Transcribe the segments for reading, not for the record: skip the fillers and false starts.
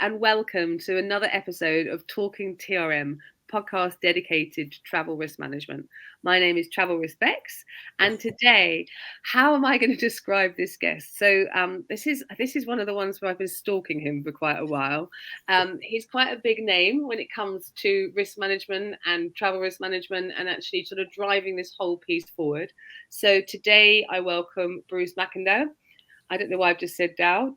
and welcome to another episode of Talk'n TRM, podcast dedicated to travel risk management. My name is Travel Risk Bex, and today, how am I going to describe this guest? So this is one of the ones where I've been stalking him for quite a while. He's quite a big name when it comes to risk management and travel risk management, and actually sort of driving this whole piece forward. So today, I welcome Bruce McIndoe. I don't know why I've just said Doe.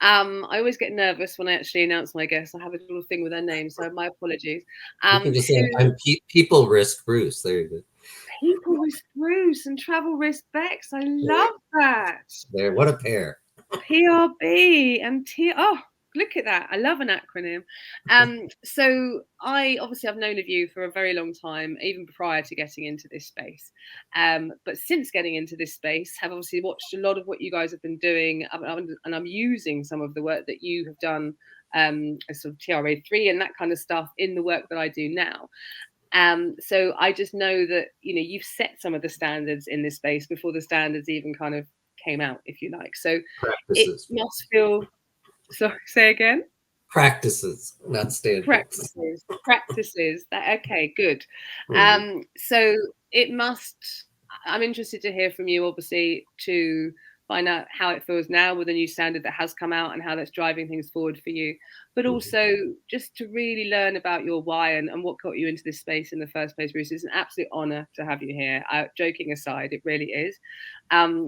I always get nervous when I actually announce my guests. I have a little thing with their name, so my apologies. You can just say, I'm People Risk Bruce. There you go. People Risk Bruce and Travel Risk Bex. I love that. There, what a pair. PRB and T. Oh, look at that. I love an acronym. So I've known of you for a very long time, even prior to getting into this space. But since getting into this space, have obviously watched a lot of what you guys have been doing, and I'm using some of the work that you have done as sort of TRA3 and that kind of stuff in the work that I do now. So I just know that, you've set some of the standards in this space before the standards even kind of came out, if you like. So Practices. It must feel, sorry, say again? Practices, not standards. Practices. Okay, good. So it must, I'm interested to hear from you, obviously, to find out how it feels now with a new standard that has come out and how that's driving things forward for you, but also just to really learn about your why and what got you into this space in the first place, Bruce. It's an absolute honor to have you here. Joking aside, it really is.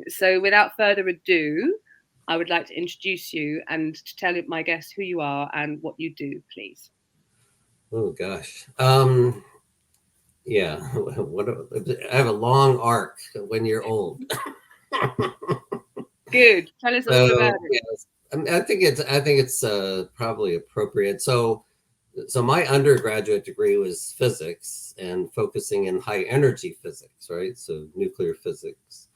So without further ado, I would like to introduce you and to tell my guests who you are and what you do, please. Oh gosh. Yeah. I have a long arc when you're old. Good. Tell us a little about it. Yes, I think it's probably appropriate. So my undergraduate degree was physics and focusing in high energy physics, right? So nuclear physics.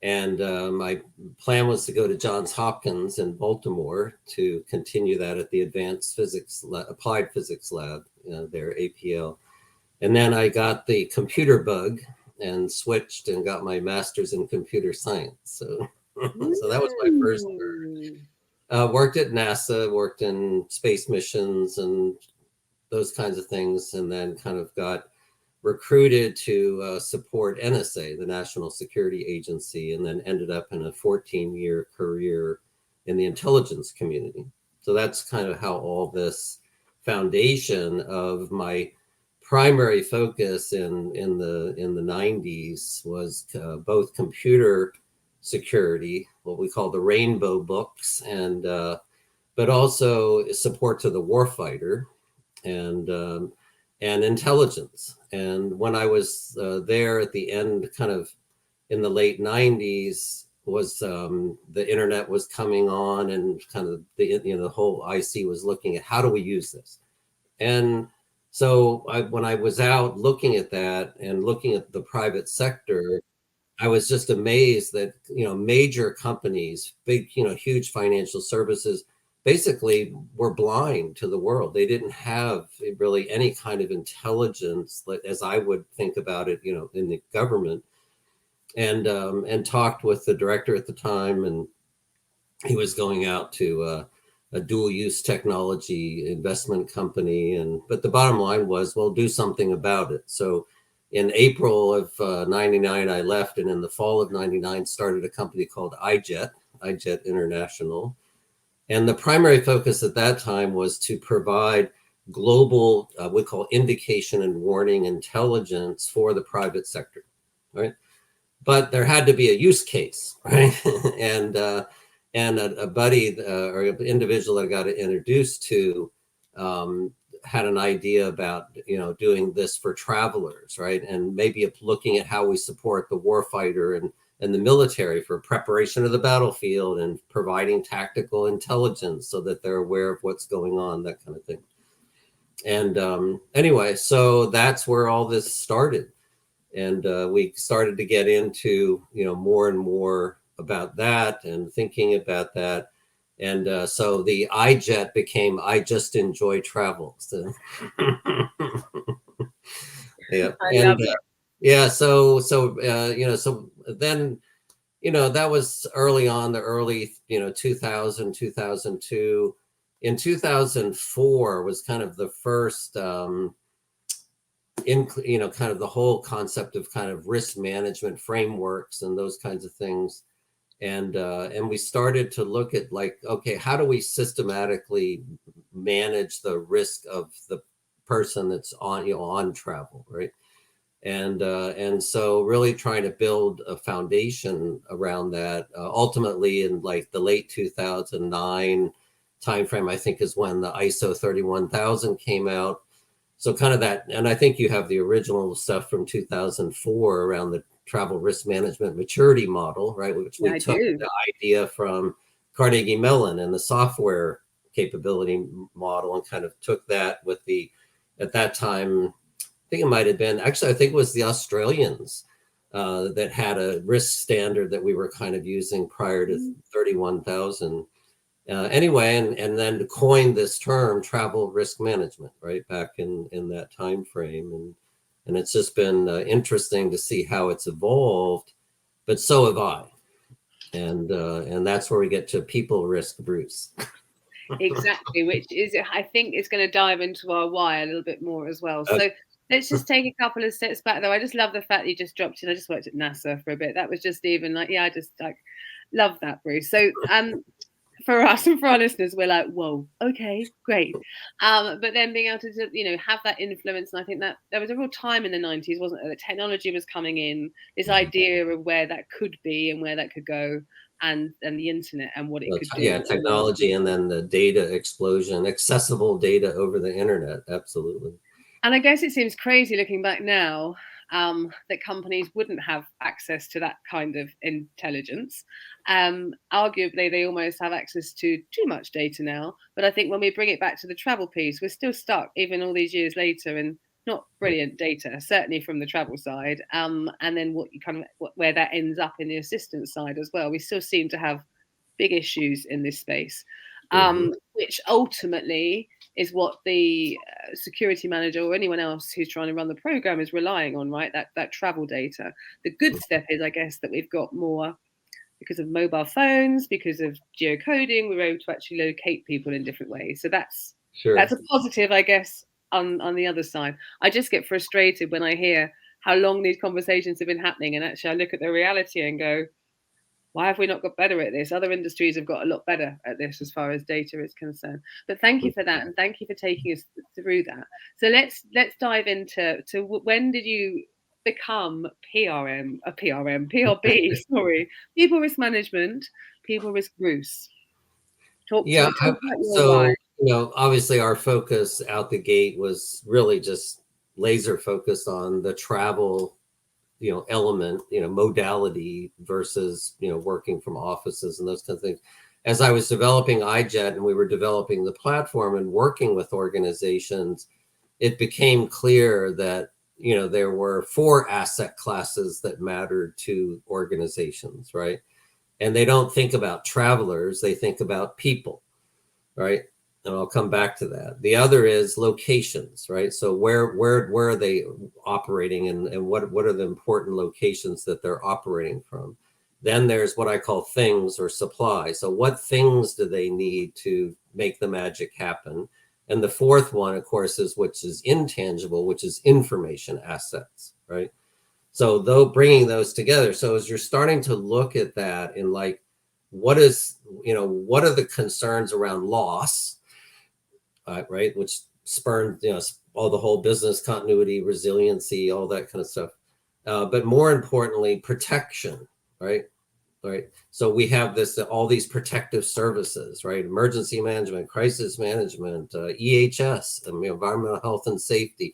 And my plan was to go to Johns Hopkins in Baltimore to continue that at the Advanced Physics Applied Physics Lab, their APL. And then I got the computer bug and switched and got my master's in computer science. So that was my first word. Worked at NASA, worked in space missions and those kinds of things, and then kind of got recruited to support NSA, the National Security Agency, and then ended up in a 14-year career in the intelligence community. So that's kind of how all this foundation of my primary focus in the 90s was both computer security, what we call the rainbow books, and but also support to the warfighter and intelligence. And when I was there at the end, kind of in the late 90s, was the internet was coming on, and kind of the whole IC was looking at how do we use this. And so when I was out looking at that and looking at the private sector, I was just amazed that, major companies, big, huge financial services, basically were blind to the world. They didn't have really any kind of intelligence, as I would think about it, in the government. And talked with the director at the time, and he was going out to a dual use technology investment company. But the bottom line was, well, do something about it. So in April of 99, I left, and in the fall of 99, started a company called iJet International. And the primary focus at that time was to provide global, we call indication and warning intelligence for the private sector, right? But there had to be a use case, right? and a buddy or an individual that I got introduced to had an idea about, doing this for travelers, right? And maybe looking at how we support the warfighter and the military for preparation of the battlefield and providing tactical intelligence so that they're aware of what's going on, that kind of thing. And anyway, so that's where all this started. And we started to get into, more and more about that and thinking about that. And so the iJet became I Just Enjoy Travel. So yeah. Love it. Yeah. So then, that was early on, the early, 2000, 2002. in 2004 was kind of the first, kind of the whole concept of kind of risk management frameworks and those kinds of things. And we started to look at like, okay, how do we systematically manage the risk of the person that's on travel, right? And so really trying to build a foundation around that. Ultimately, in like the late 2009 timeframe, I think is when the ISO 31000 came out. So kind of that, and I think you have the original stuff from 2004 around the travel risk management maturity model, right? Which we took the idea from Carnegie Mellon and the software capability model and kind of took that with at that time, I think it might have been, actually, I think it was the Australians that had a risk standard that we were kind of using prior to 31,000. Anyway, and then to coin this term, travel risk management, right, back in that time frame. And it's just been interesting to see how it's evolved, but so have I. And that's where we get to people risk, Bruce. Exactly, which is, I think, is going to dive into our why a little bit more as well. So let's just take a couple of steps back, though. I just love the fact that you just dropped in. I just worked at NASA for a bit. That was just even like, yeah, I just like love that, Bruce. So for us and for our listeners, we're like, whoa, okay, great. But then being able to, have that influence. And I think that there was a real time in the 90s, wasn't it? The technology was coming in, this idea of where that could be and where that could go, and the internet and what it could do. Yeah, technology and then the data explosion, accessible data over the internet. Absolutely. And I guess it seems crazy looking back now that companies wouldn't have access to that kind of intelligence. Arguably, they almost have access to too much data now. But I think when we bring it back to the travel piece, we're still stuck, even all these years later, in not brilliant data, certainly from the travel side. And then where that ends up in the assistance side as well. We still seem to have big issues in this space, which ultimately is what the security manager or anyone else who's trying to run the program is relying on, right? That travel data. The good step is, I guess, that we've got more, because of mobile phones, because of geocoding, we're able to actually locate people in different ways. So that's a positive, I guess, on the other side. I just get frustrated when I hear how long these conversations have been happening, and actually I look at the reality and go, why have we not got better at this? Other industries have got a lot better at this as far as data is concerned. But thank you for that, and thank you for taking us through that. So let's dive into when did you become PRB, sorry, people risk management, people risk Bruce. Talk about so why. Obviously our focus out the gate was really just laser focused on the travel element, modality versus, working from offices and those kinds of things. As I was developing iJet and we were developing the platform and working with organizations, it became clear that, there were 4 asset classes that mattered to organizations, right? And they don't think about travelers, they think about people, right? And I'll come back to that. The other is locations, right? So where are they operating, and what are the important locations that they're operating from? Then there's what I call things or supply. So what things do they need to make the magic happen? And the fourth one, of course, which is intangible, which is information assets, right? So though bringing those together. So as you're starting to look at that in like, what are the concerns around loss? Right, which spurned all the whole business continuity, resiliency, all that kind of stuff. But more importantly, protection, right? So we have all these protective services, right? Emergency management, crisis management, EHS, environmental health and safety.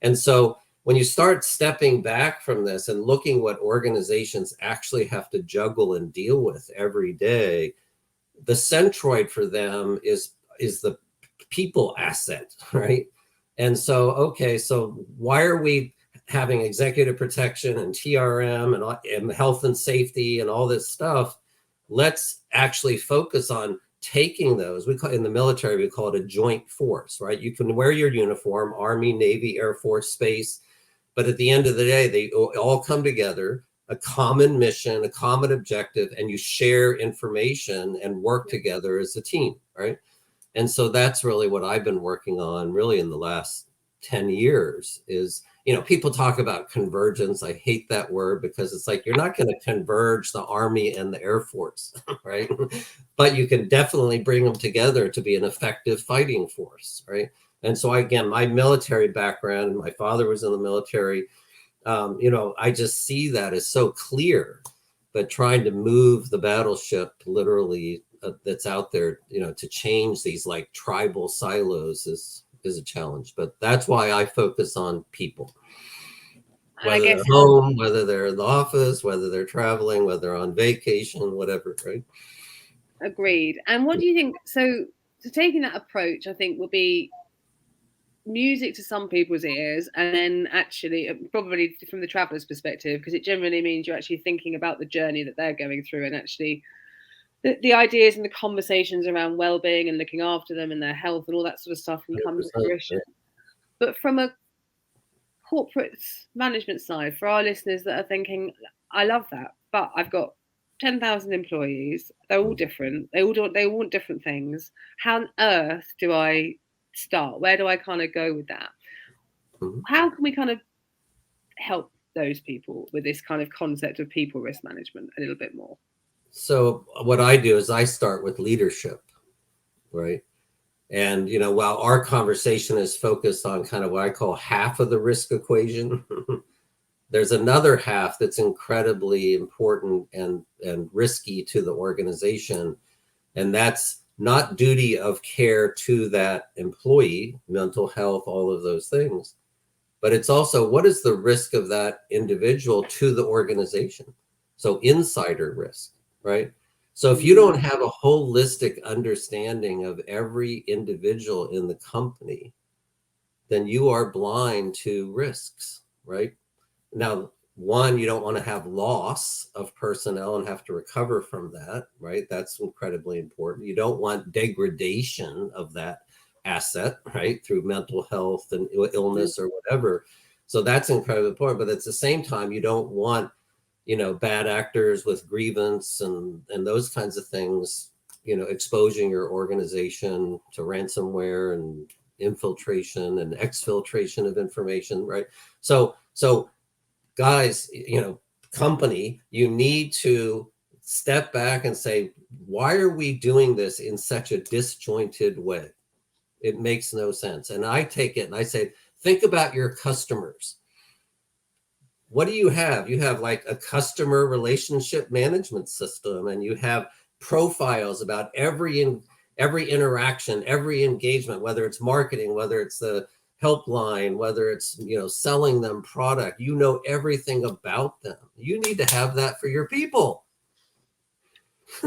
And so when you start stepping back from this and looking what organizations actually have to juggle and deal with every day, the centroid for them is the people asset, right? And so, okay, so why are we having executive protection and TRM and health and safety and all this stuff? Let's actually focus on taking those. In the military, we call it a joint force, right? You can wear your uniform, Army, Navy, Air Force, Space, but at the end of the day, they all come together, a common mission, a common objective, and you share information and work together as a team, right? And so that's really what I've been working on really in the last 10 years is, people talk about convergence. I hate that word because it's like, you're not going to converge the Army and the Air Force, right? But you can definitely bring them together to be an effective fighting force, right? And so again, my military background, my father was in the military. I just see that as so clear, but trying to move the battleship literally that's out there, to change these like tribal silos is a challenge. But that's why I focus on people, And I whether guess they're home, whether they're in the office, whether they're traveling, whether they're on vacation, whatever, right? agreed. And what do you think? So taking that approach, I think, will be music to some people's ears, and then actually probably from the traveler's perspective, because it generally means you're actually thinking about the journey that they're going through, and actually the ideas and the conversations around well-being and looking after them and their health and all that sort of stuff can come to 100%, fruition. right? But from a corporate management side, for our listeners that are thinking, I love that, but I've got 10,000 employees, they're all different, they all want different things. How on earth do I start? Where do I kind of go with that? Mm-hmm. How can we kind of help those people with this kind of concept of people risk management a little bit more? So what I do is I start with leadership, right? And, while our conversation is focused on kind of what I call half of the risk equation, there's another half that's incredibly important and risky to the organization. And that's not duty of care to that employee, mental health, all of those things. But it's also, what is the risk of that individual to the organization? So insider risk, right? So if you don't have a holistic understanding of every individual in the company, then you are blind to risks, right? Now, one, you don't want to have loss of personnel and have to recover from that, right? That's incredibly important. You don't want degradation of that asset, right? Through mental health and illness or whatever. So that's incredibly important. But at the same time, you don't want, bad actors with grievance and those kinds of things, exposing your organization to ransomware and infiltration and exfiltration of information, right? So guys, company, you need to step back and say, why are we doing this in such a disjointed way? It makes no sense. And I take it and I say, think about your customers. What do you have? You have like a customer relationship management system, and you have profiles about every interaction, every engagement, whether it's marketing, whether it's the helpline, whether it's, selling them product. You know everything about them. You need to have that for your people.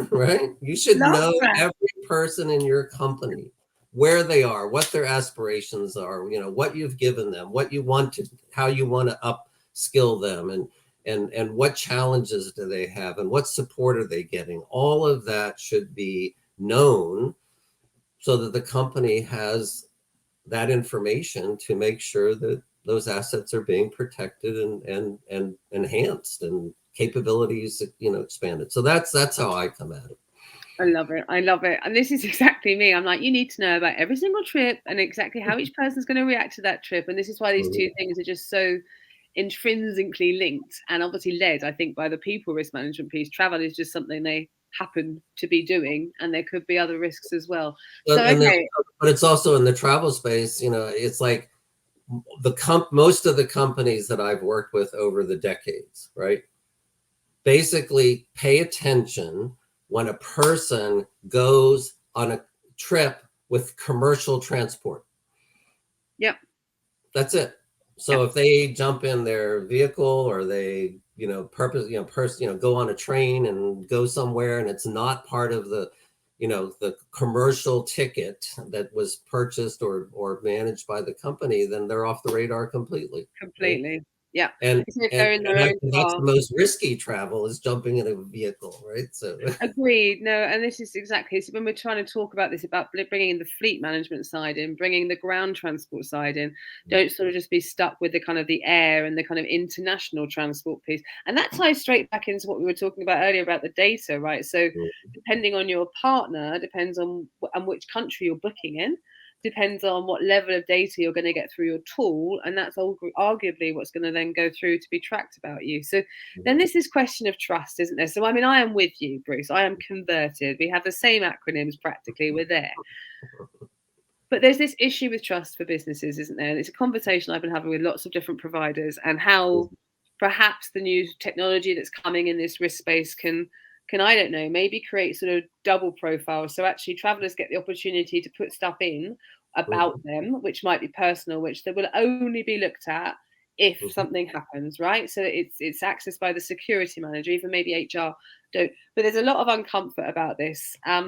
Right? You should Love know that. every person in your company, where they are, what their aspirations are, what you've given them, what you want to, how you want to upskill them, and what challenges do they have, and what support are they getting. All of that should be known so that the company has that information to make sure that those assets are being protected and enhanced and capabilities, expanded. So that's how I come at it. I love it. I love it. And this is exactly me. I'm like, you need to know about every single trip and exactly how each person's going to react to that trip. And this is why these two things are just so intrinsically linked and obviously led, I think, by the people risk management piece. Travel is just something they happen to be doing, and there could be other risks as well. So, okay. But it's also in the travel space, it's like most of the companies that I've worked with over the decades, right? Basically pay attention when a person goes on a trip with commercial transport. Yep. That's it. So if they jump in their vehicle, or they, go on a train and go somewhere, and it's not part of the, the commercial ticket that was purchased or managed by the company, then they're off the radar completely. Completely. Right? Yeah. And If they're in their own that's car. the most risky travel, is jumping in a vehicle, right? So Agreed. No, and this is exactly so when we're trying to talk about this, about bringing the fleet management side in, bringing the ground transport side in. Don't sort of just be stuck with the kind of the air and the kind of international transport piece. And that ties straight back into what we were talking about earlier about the data, right? So depending on your partner, depends on which country you're booking in, depends on what level of data you're going to get through your tool, and that's arguably what's going to then go through to be tracked about you. So then there's this question of trust, isn't there? So I mean, I am with you, Bruce. I am converted. We have the same acronyms practically. We're there. But there's this issue with trust for businesses, isn't there? And it's a conversation I've been having with lots of different providers, and how perhaps the new technology that's coming in this risk space can I don't know, maybe create sort of double profiles. So actually travelers get the opportunity to put stuff in about them, which might be personal, which they will only be looked at if something happens, right? So it's accessed by the security manager, even maybe HR don't. But there's a lot of uncomfort about this. How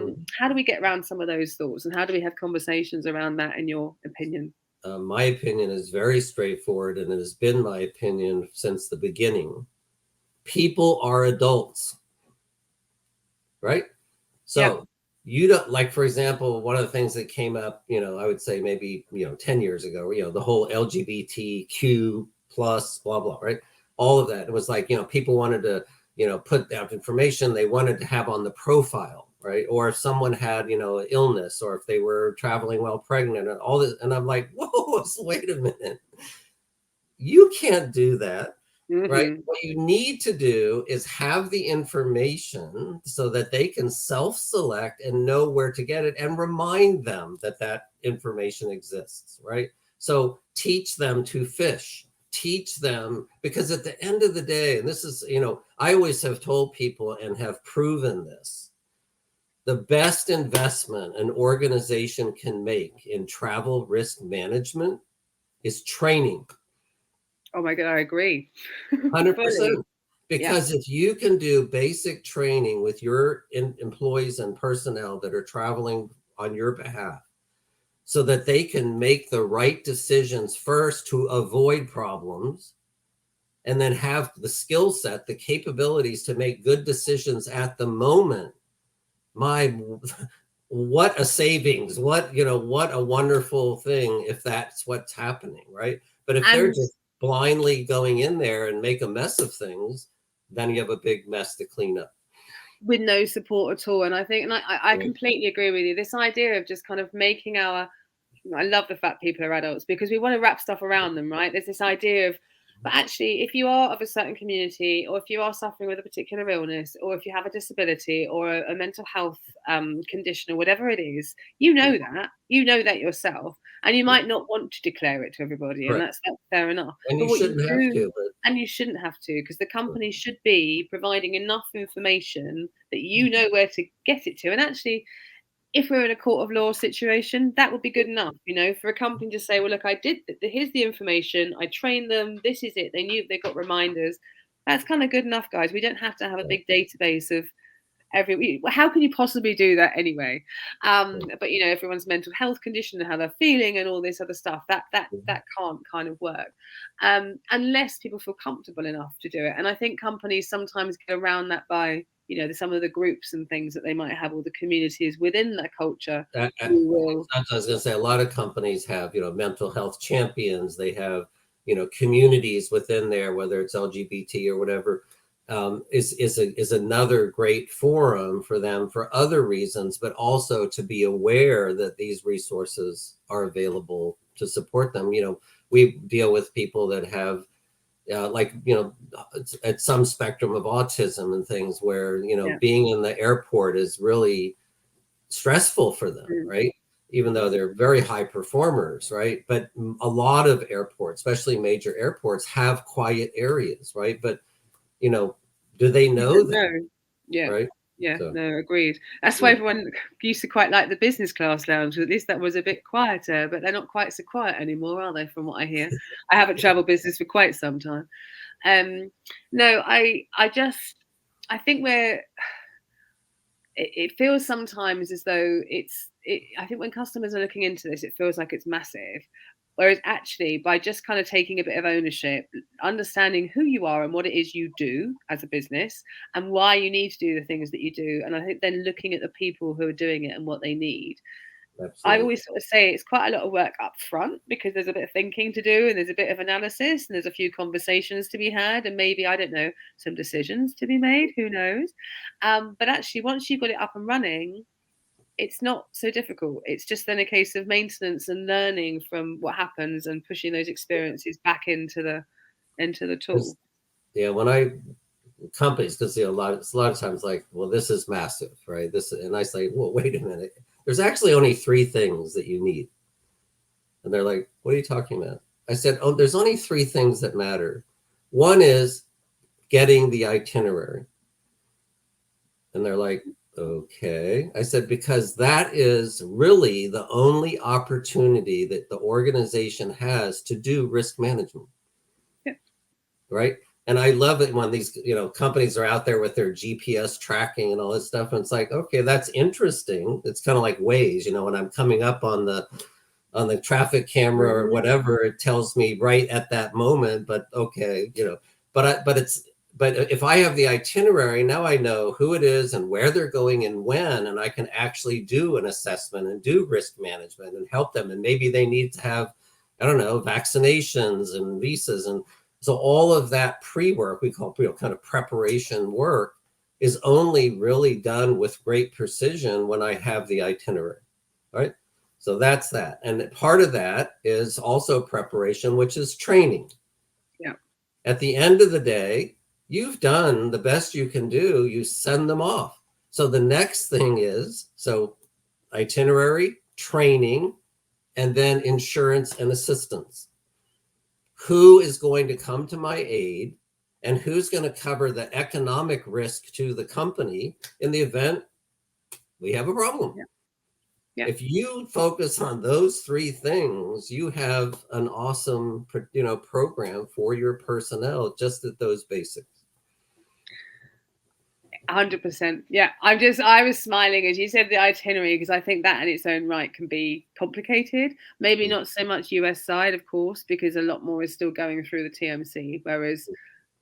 do we get around some of those thoughts, and how do we have conversations around that, in your opinion? my opinion is very straightforward, and it has been my opinion since the beginning. People are adults, right? So you don't, like, for example, one of the things that came up, I would say maybe, 10 years ago, the whole LGBTQ plus blah, blah, right? All of that. It was like, people wanted to, put out information they wanted to have on the profile, right? Or if someone had, illness, or if they were traveling while pregnant and all this. And I'm like, whoa, wait a minute. You can't do that. Right. What you need to do is have the information so that they can self-select and know where to get it, and remind them that that information exists. Right. So teach them to fish, teach them, because at the end of the day, and this is, I always have told people and have proven this, the best investment an organization can make in travel risk management is training. Oh my God, I agree. 100%. Yeah. Because if you can do basic training with your employees and personnel that are traveling on your behalf, so that they can make the right decisions first to avoid problems, and then have the skill set, the capabilities to make good decisions at the moment, my, what a savings, what a wonderful thing if that's what's happening, right? But if they're And just blindly going in there and make a mess of things, then you have a big mess to clean up. with no support at all. And I think, and I Right. completely agree with you. This idea of just kind of making I love the fact people are adults, because we want to wrap stuff around them, right? There's this idea of, but actually, if you are of a certain community, or if you are suffering with a particular illness, or if you have a disability or a mental health condition, or whatever it is, you know that yourself, and you might not want to declare it to everybody, and Correct. that's fair enough. And But you what you shouldn't have do, to, but and you shouldn't have to, because the company should be providing enough information that you know where to get it to. And actually, if we're in a court of law situation, that would be good enough, for a company to say, well, look, I did, here's the information, I trained them, this is it, they knew, they got reminders. That's kind of good enough, guys. We don't have to have a big database of how can you possibly do that anyway? But everyone's mental health condition and how they're feeling and all this other stuff, that can't kind of work unless people feel comfortable enough to do it. And I think companies sometimes get around that by some of the groups and things that they might have, or the communities within their culture who will. I was going to say, a lot of companies have, mental health champions. They have, communities within there, whether it's LGBT or whatever, is another great forum for them for other reasons, but also to be aware that these resources are available to support them. We deal with people that have, at some spectrum of autism and things, where, being in the airport is really stressful for them, right? Even though they're very high performers, right? But a lot of airports, especially major airports, have quiet areas, right? But do they know that? No. Yeah. Right? Yeah, So, no, agreed. That's why everyone used to quite like the business class lounge. At least that was a bit quieter, but they're not quite so quiet anymore, are they? From what I hear, I haven't traveled business for quite some time. No, I think it feels sometimes as though I think when customers are looking into this, it feels like it's massive. Whereas actually, by just kind of taking a bit of ownership, understanding who you are and what it is you do as a business and why you need to do the things that you do. And I think then looking at the people who are doing it and what they need. I Absolutely. always sort of say it's quite a lot of work up front because there's a bit of thinking to do and there's a bit of analysis and there's a few conversations to be had and maybe, I don't know, some decisions to be made, who knows. But actually, once you've got it up and running, it's not so difficult. It's just then a case of maintenance and learning from what happens and pushing those experiences back into the tool. Yeah, when I companies, because a lot of times like, well, this is massive, right? This, and I say, well, wait a minute. There's actually only three things that you need, and they're like, what are you talking about? I said, oh, there's only three things that matter. One is getting the itinerary, and they're like, okay. I said, because that is really the only opportunity that the organization has to do risk management. Yeah. Right. And I love it when these, companies are out there with their GPS tracking and all this stuff. And it's like, okay, that's interesting. It's kind of like Waze, when I'm coming up on the traffic camera or whatever, it tells me right at that moment. But okay, but if I have the itinerary, now I know who it is and where they're going and when, and I can actually do an assessment and do risk management and help them. And maybe they need to have, I don't know, vaccinations and visas. And so all of that pre-work, we call, kind of preparation work, is only really done with great precision when I have the itinerary, right? So that's that. And part of that is also preparation, which is training. Yeah. At the end of the day, you've done the best you can do. You send them off. So the next thing is, itinerary, training, and then insurance and assistance. Who is going to come to my aid and who's going to cover the economic risk to the company in the event we have a problem? Yeah. Yeah. If you focus on those three things, you have an awesome, program for your personnel, just at those basics. 100%. Yeah. I was smiling as you said the itinerary because I think that in its own right can be complicated. Maybe not so much US side, of course, because a lot more is still going through the TMC. Whereas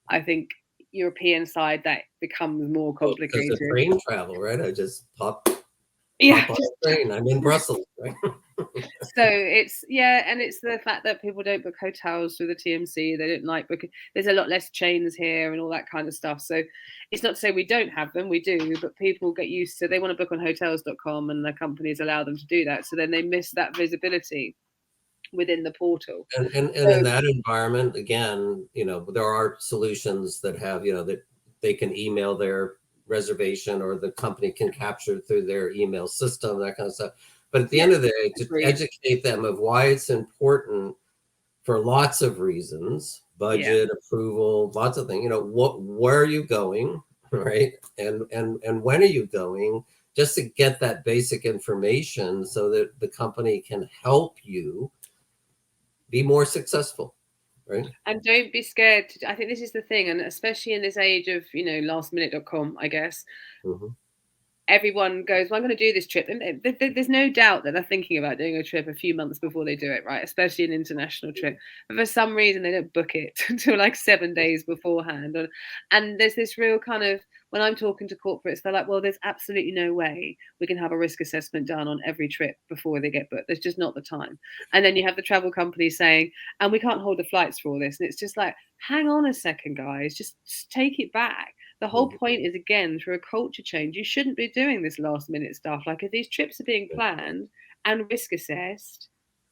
I think European side, that becomes more complicated. Because of train travel, right? I just pop Yeah. on the train. I'm in Brussels, right? So it's and it's the fact that people don't book hotels through the TMC. They don't like booking. There's a lot less chains here and all that kind of stuff. So it's not to say we don't have them, we do, but people get used to, they want to book on hotels.com and the companies allow them to do that. So then they miss that visibility within the portal. And in that environment, again, there are solutions that have, that they can email their reservation or the company can capture through their email system, that kind of stuff. But at the end of the day, to educate them of why it's important for lots of reasons, budget, approval, lots of things, where are you going, right? And when are you going, just to get that basic information so that the company can help you be more successful. Right. And don't be scared. I think this is the thing, and especially in this age of, lastminute.com, I guess. Mm-hmm. Everyone goes, well, I'm going to do this trip. And there's no doubt that they're thinking about doing a trip a few months before they do it, right? Especially an international trip. But for some reason, they don't book it until like 7 days beforehand. And there's this real kind of, when I'm talking to corporates, they're like, well, there's absolutely no way we can have a risk assessment done on every trip before they get booked. There's just not the time. And then you have the travel companies saying, and we can't hold the flights for all this. And it's just like, hang on a second, guys, just take it back. The whole point is, again, through a culture change, you shouldn't be doing this last minute stuff. Like if these trips are being planned and risk assessed,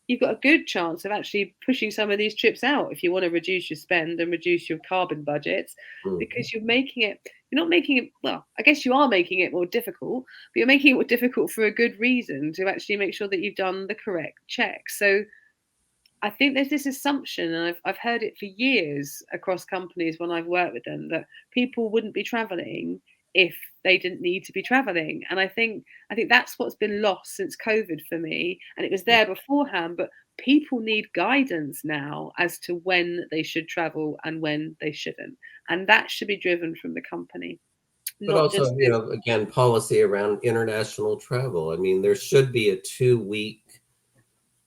you've got a good chance of actually pushing some of these trips out if you want to reduce your spend and reduce your carbon budgets, because you're not making it, well, I guess you are making it more difficult, but you're making it more difficult for a good reason, to actually make sure that you've done the correct checks. So I think there's this assumption, and I've heard it for years across companies when I've worked with them, that people wouldn't be traveling if they didn't need to be traveling. And I think that's what's been lost since COVID for me. And it was there beforehand, but people need guidance now as to when they should travel and when they shouldn't. And that should be driven from the company. But also, again, policy around international travel. I mean, there should be a 2-week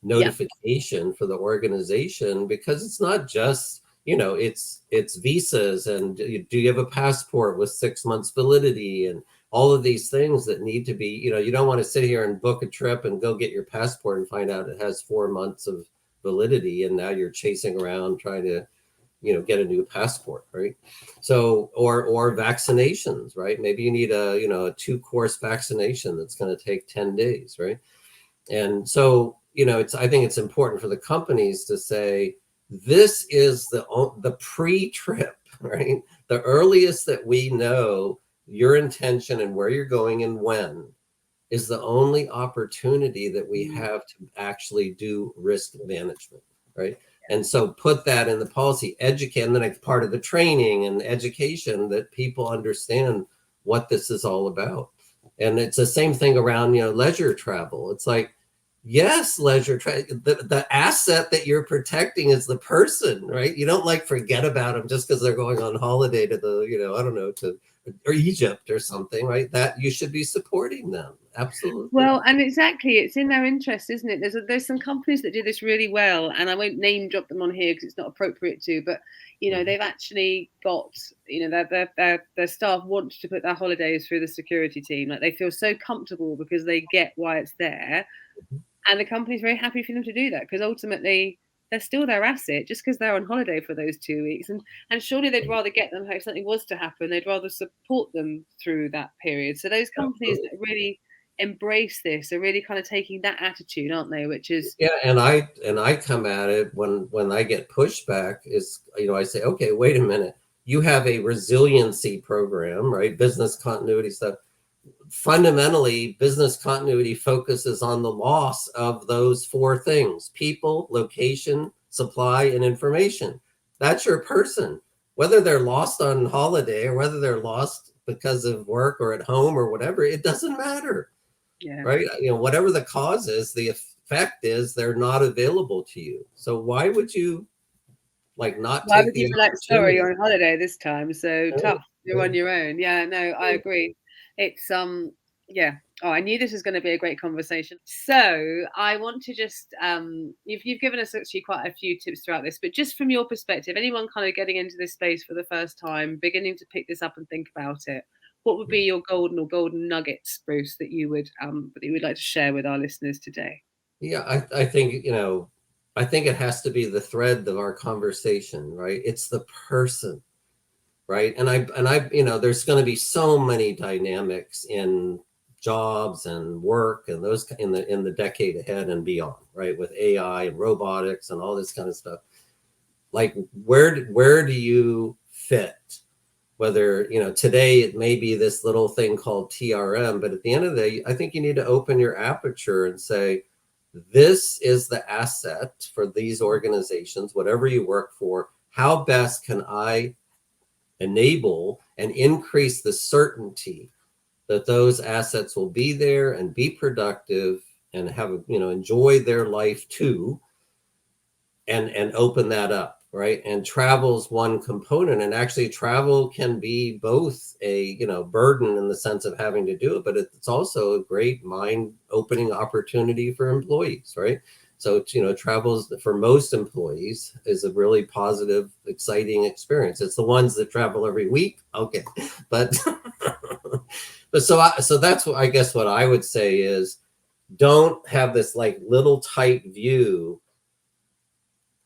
notification for the organization, because it's not just, it's visas, and do you have a passport with 6 months validity, and all of these things that need to be, you don't want to sit here and book a trip and go get your passport and find out it has 4 months of validity, and now you're chasing around trying to get a new passport, right? So, or vaccinations, right? Maybe you need a 2-course vaccination that's going to take 10 days, right? And so, I think it's important for the companies to say, this is the pre-trip, right? The earliest that we know your intention and where you're going and when is the only opportunity that we have to actually do risk management, right? And so put that in the policy, educate, and then it's part of the training and education that people understand what this is all about. And it's the same thing around, leisure travel. It's like, yes, leisure travel, the asset that you're protecting is the person, right? You don't forget about them just because they're going on holiday to the, I don't know, or Egypt or something, right? That you should be supporting them. Absolutely. Well, and exactly, it's in their interest, isn't it? There's some companies that do this really well, and I won't name drop them on here because it's not appropriate to. But they've actually got their staff want to put their holidays through the security team. Like, they feel so comfortable because they get why it's there, and the company's very happy for them to do that, because ultimately they're still their asset just because they're on holiday for those 2 weeks. And surely they'd rather get them, if something was to happen, they'd rather support them through that period. So those companies that really embrace this are really kind of taking that attitude, aren't they? Which is, and I come at it when I get pushback is, I say, okay, wait a minute, you have a resiliency program, right? Business continuity stuff. Fundamentally, business continuity focuses on the loss of those 4 things: people, location, supply, and information. That's your person. Whether they're lost on holiday or whether they're lost because of work or at home or whatever, it doesn't matter. Right? Whatever the cause is, the effect is they're not available to you. So why would you not why take would the you be like, sorry, opportunity? you're on holiday this time, so tough, you're on your own. Yeah, no, I Yeah. agree. It's yeah. Oh, I knew this was going to be a great conversation. So I want to just you've given us actually quite a few tips throughout this, but just from your perspective, anyone kind of getting into this space for the first time, beginning to pick this up and think about it, what would be your golden nuggets, Bruce, that you would like to share with our listeners today? Yeah, I think, I think it has to be the thread of our conversation, right? It's the person, right? And I, there's going to be so many dynamics in jobs and work and those in the decade ahead and beyond, right? With AI and robotics and all this kind of stuff. Where do you fit? Whether, today it may be this little thing called TRM, but at the end of the day, I think you need to open your aperture and say, this is the asset for these organizations, whatever you work for. How best can I enable and increase the certainty that those assets will be there and be productive and have, enjoy their life too, and open that up, right? And travel is one component, and actually travel can be both a burden in the sense of having to do it, but it's also a great mind opening opportunity for employees, right? So travels for most employees is a really positive, exciting experience. It's the ones that travel every week, okay, but so that's what I guess what I would say is, don't have this little tight view.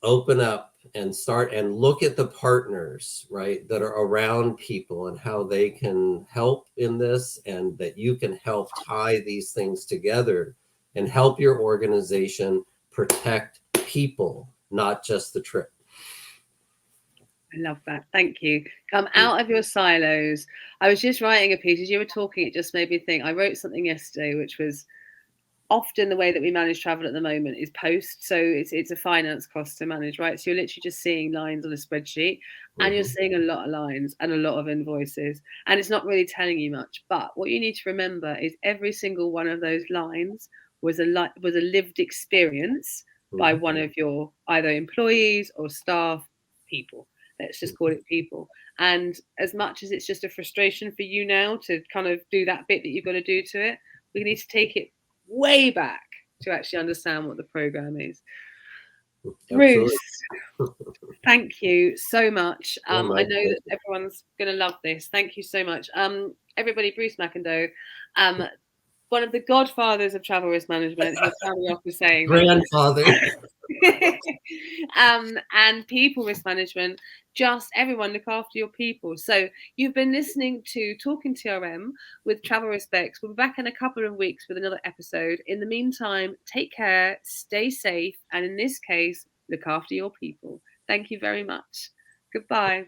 Open up and start and look at the partners, right, that are around people and how they can help in this, and that you can help tie these things together and help your organization protect people, not just the trip. I love that. Thank you. Come out of your silos. I was just writing a piece as you were talking. It just made me think. I wrote something yesterday, which was, often the way that we manage travel at the moment is post. So it's a finance cost to manage, right? So you're literally just seeing lines on a spreadsheet, and you're seeing a lot of lines and a lot of invoices, and it's not really telling you much. But what you need to remember is every single one of those lines was a lived experience by one of your either employees or staff, people. Let's just call it people. And as much as it's just a frustration for you now to kind of do that bit that you've got to do to it, we need to take it way back to actually understand what the program is. Absolutely. Bruce, thank you so much. Yeah, I know that everyone's going to love this. Thank you so much. Everybody, Bruce McIndoe, one of the godfathers of travel risk management. He'll tell me off for saying grandfather. And people risk management. Just everyone look after your people. So you've been listening to Talking TRM with Travel Respects. We'll be back in a couple of weeks with another episode. In the meantime, take care, stay safe, and in this case, look after your people. Thank you very much. Goodbye.